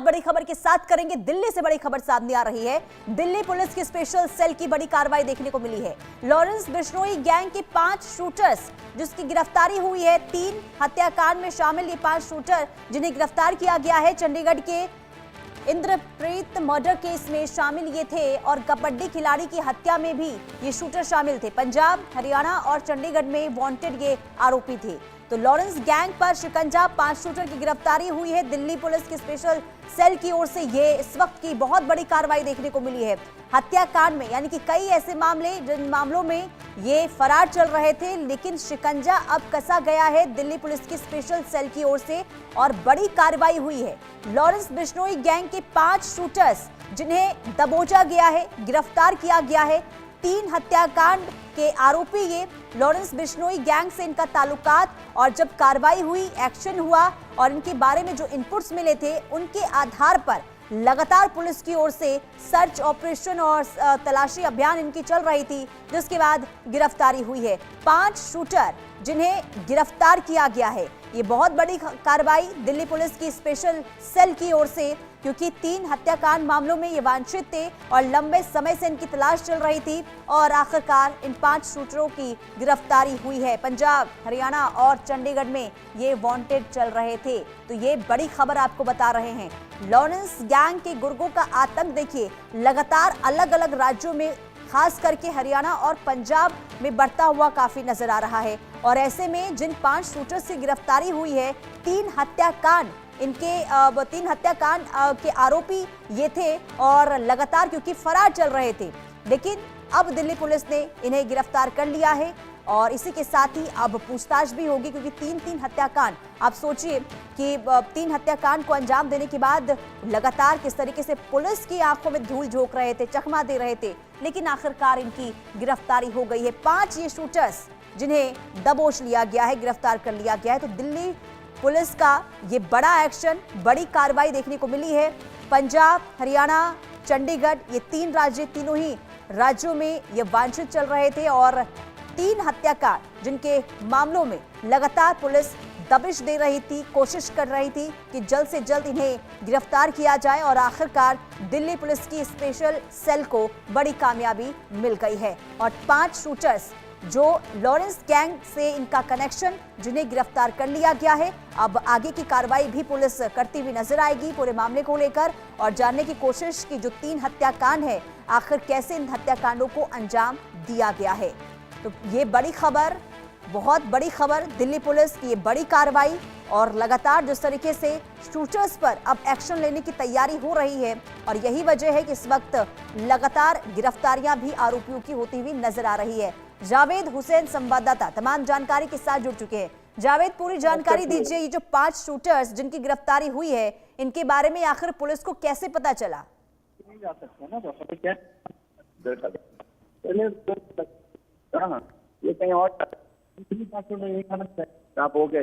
बहुत बड़ी खबर के साथ करेंगे। दिल्ली से बड़ी खबर सामने आ रही है। दिल्ली पुलिस की स्पेशल सेल की बड़ी कार्रवाई देखने को मिली है। लॉरेंस बिश्नोई गैंग के 5 शूटर्स जिसकी गिरफ्तारी हुई है। 3 हत्याकांड में शामिल ये 5 शूटर जिन्हें गिरफ्तार किया गया है। चंडीगढ़ के इंद्रप्रीत मर्डर केस में शामिल ये थे और कबड्डी खिलाड़ी की हत्या में भी ये शूटर शामिल थे। पंजाब, हरियाणा और चंडीगढ़ में वांटेड ये आरोपी थे। तो लॉरेंस गैंग पर शिकंजा, 5 शूटर की गिरफ्तारी हुई है। दिल्ली पुलिस की स्पेशल सेल की ओर से ये इस वक्त की बहुत बड़ी कार्रवाई देखने को मिली है। हत्याकांड में यानी कि कई ऐसे मामले जिन मामलों में ये फरार चल रहे थे, लेकिन शिकंजा अब कसा गया है दिल्ली पुलिस की स्पेशल सेल की ओर से और बड़ी कार्रवाई हुई है। लॉरेंस बिश्नोई गैंग के 5 शूटर्स जिन्हें दबोचा गया है, गिरफ्तार किया गया है। 3 हत्याकांड के आरोपी ये लॉरेंस बिश्नोई गैंग से इनका ताल्लुकात, और जब कार्रवाई हुई, एक्शन हुआ और इनके बारे में जो इनपुट्स मिले थे उनके आधार पर लगातार पुलिस की ओर से सर्च ऑपरेशन और तलाशी अभियान इनकी चल रही थी, जिसके बाद गिरफ्तारी हुई है। 5 शूटर जिन्हें गिरफ्तार किया गया है। ये बहुत बड़ी कार्रवाई दिल्ली पुलिस की स्पेशल सेल की ओर से, क्योंकि 3 हत्याकांड मामलों में ये वांछित थे और लंबे समय से इनकी तलाश चल रही थी और आखिरकार इन 5 शूटरों की गिरफ्तारी हुई है। पंजाब, हरियाणा और चंडीगढ़ में ये वांटेड चल रहे थे। तो ये बड़ी खबर आपको बता रहे हैं। लॉरेंस गैंग के गुर्गों का आतंक देखिए लगातार अलग अलग राज्यों में, खास करके हरियाणा और पंजाब में बढ़ता हुआ काफी नजर आ रहा है। और ऐसे में जिन 5 शूटर्स की गिरफ्तारी हुई है, 3 हत्याकांड के आरोपी ये थे और लगातार क्योंकि फरार चल रहे थे, लेकिन अब दिल्ली पुलिस ने इन्हें गिरफ्तार कर लिया है और इसी के साथ ही अब पूछताछ भी होगी, क्योंकि 3 हत्याकांड, आप सोचिए कि 3 हत्याकांड को अंजाम देने के बाद लगातार किस तरीके से पुलिस की आंखों में धूल झोंक रहे थे, चकमा दे रहे थे, लेकिन आखिरकार इनकी गिरफ्तारी हो गई है। 5 ये शूटर्स जिन्हें दबोच लिया गया है, गिरफ्तार कर लिया गया है। तो दिल्ली पुलिस का ये बड़ा एक्शन, बड़ी कार्रवाई देखने को मिली है। पंजाब, हरियाणा, चंडीगढ़, ये 3 राज्य, तीनों ही राज्यों में ये वांछित चल रहे थे और 3 हत्याकांड जिनके मामलों में लगातार पुलिस दबिश दे रही थी, कोशिश कर रही थी कि जल्द से जल्द इन्हें गिरफ्तार किया जाए और आखिरकार दिल्ली पुलिस की स्पेशल सेल को बड़ी कामयाबी मिल गई है। और 5 शूटर्स जो लॉरेंस गैंग से इनका कनेक्शन, जिन्हें गिरफ्तार कर लिया गया है। अब आगे की कार्रवाई भी पुलिस करती हुई नजर आएगी पूरे मामले को लेकर और जानने की कोशिश की जो 3 हत्याकांड है, आखिर कैसे इन हत्याकांडों को अंजाम दिया गया है। तो ये बड़ी खबर, बहुत बड़ी खबर, दिल्ली पुलिस की ये बड़ी कार्रवाई और लगातार जिस तरीके से शूटर्स पर अब एक्शन लेने की तैयारी हो रही है और यही वजह है कि इस वक्त लगातार गिरफ्तारियां भी आरोपियों की होती हुई नजर आ रही है। जावेद हुसैन संवाददाता तमाम जानकारी के साथ जुड़ चुके हैं। जावेद, पूरी जानकारी दीजिए, ये जो 5 शूटर्स जिनकी गिरफ्तारी हुई है, इनके बारे में आखिर पुलिस को कैसे पता चला? ये कहीं और हो गया।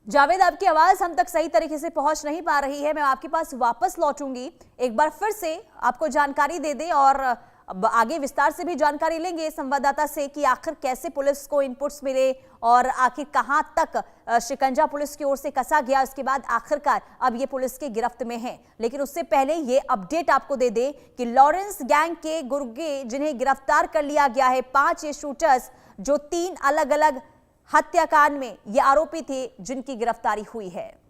जावेद, आपकी आवाज हम तक सही तरीके से पहुंच नहीं पा रही है। मैं आपके पास वापस लौटूंगी, एक बार फिर से आपको जानकारी दे दें और अब आगे विस्तार से भी जानकारी लेंगे संवाददाता से कि आखिर कैसे पुलिस को इनपुट्स मिले और आखिर कहां तक शिकंजा पुलिस की ओर से कसा गया, उसके बाद आखिरकार अब ये पुलिस की गिरफ्त में है। लेकिन उससे पहले ये अपडेट आपको दे दे कि लॉरेंस गैंग के गुर्गे जिन्हें गिरफ्तार कर लिया गया है, 5 ये शूटर्स जो 3 अलग अलग हत्याकांड में ये आरोपी थे जिनकी गिरफ्तारी हुई है।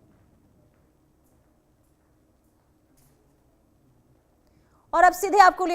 और अब सीधे आपको